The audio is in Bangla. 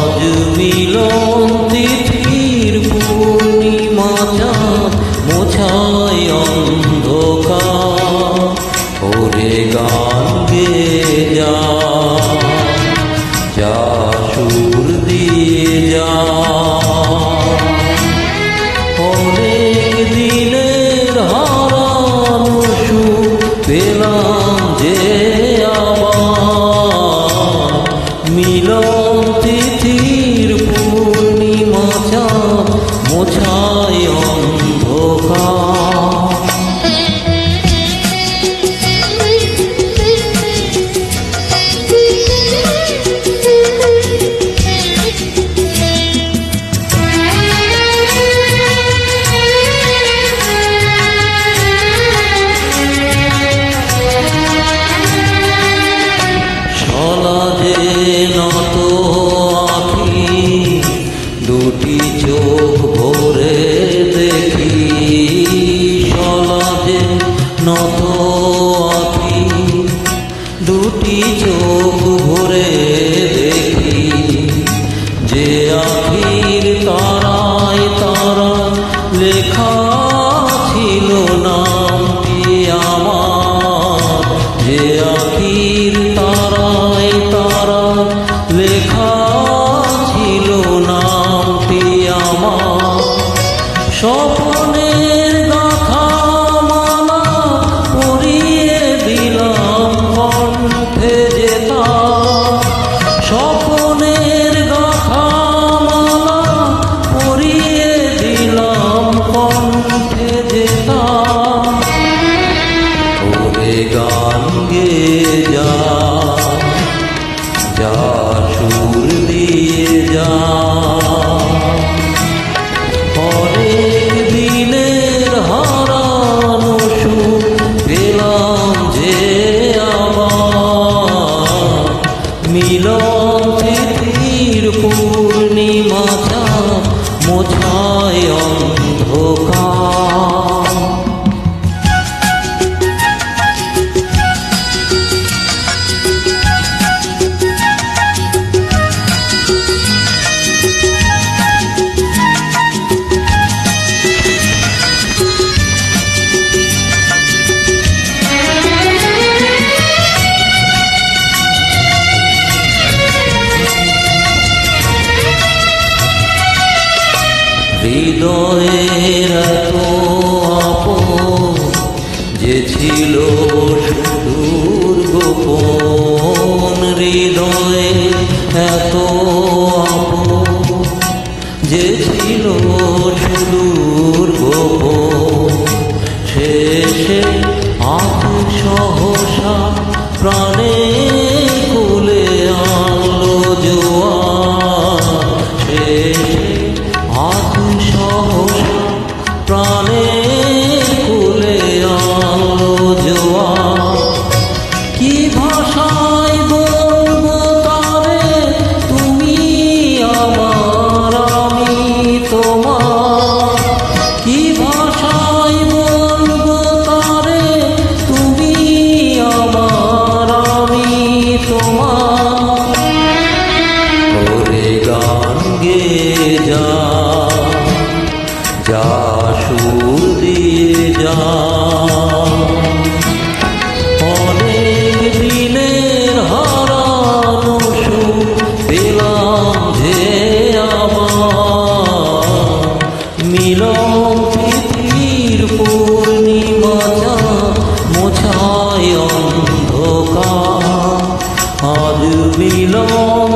আজ মিলন তিথির পূর্ণিমা চাঁদ মোছায় অন্ধকার। ওরে গান গেয়ে যা সুর দিয়ে যা। অনেক দিনের হারানো সুখ পেলাম যে আবার। মিলন তিথির পূর্ণিমা চাঁদ মোছায় অন্ধকার। দুটি চোখ ভরে দেখি, সলাজে নত আঁখি দুটি চোখ ভরে দেখি। যে আখির তারায় তারা লেখা ছিল নামটি আমার। যে আখির তারায় তারা লেখা ছিল নামটি আমার। স্বপ্নের গাথা মালা পরিয়ে দিলাম কণ্ঠে যেতা। স্বপ্নের গাথা মালা পরিয়ে দিলাম কণ্ঠে যেতা। ওরে গান গেয়ে যা সুর দিয়ে যা। অনেক দিনের হারানো সুখ পেলাম যে আবার। মিলন তিথির পূর্ণিমা চাঁদ মোছায় অন্ধকার। হৃদয়ের এত আপন যে ছিল সুদূর গোপন। হৃদয়ে এত আপন যে ছিল সুদূর গোপন। শেষে আখ সহসা প্রাণে কুলে আনলো জোয়ার। শেষে আখ সহসা প্রাণে কুলে আনলো জোয়ার। কি ভাষায় বলবো তারে তুমি আমার আমি তোমার। কি ভাষায় বলবো তারে তুমি আমার আমি তোমার। ওরে গান গেয়ে যা সুর দিয়ে যা। অনেক দিনের হারানো সুখ পেলাম যে আবার। মিলন তিথির পূর্ণিমা চাঁদ মোছায় অন্ধকার। আজ মিলন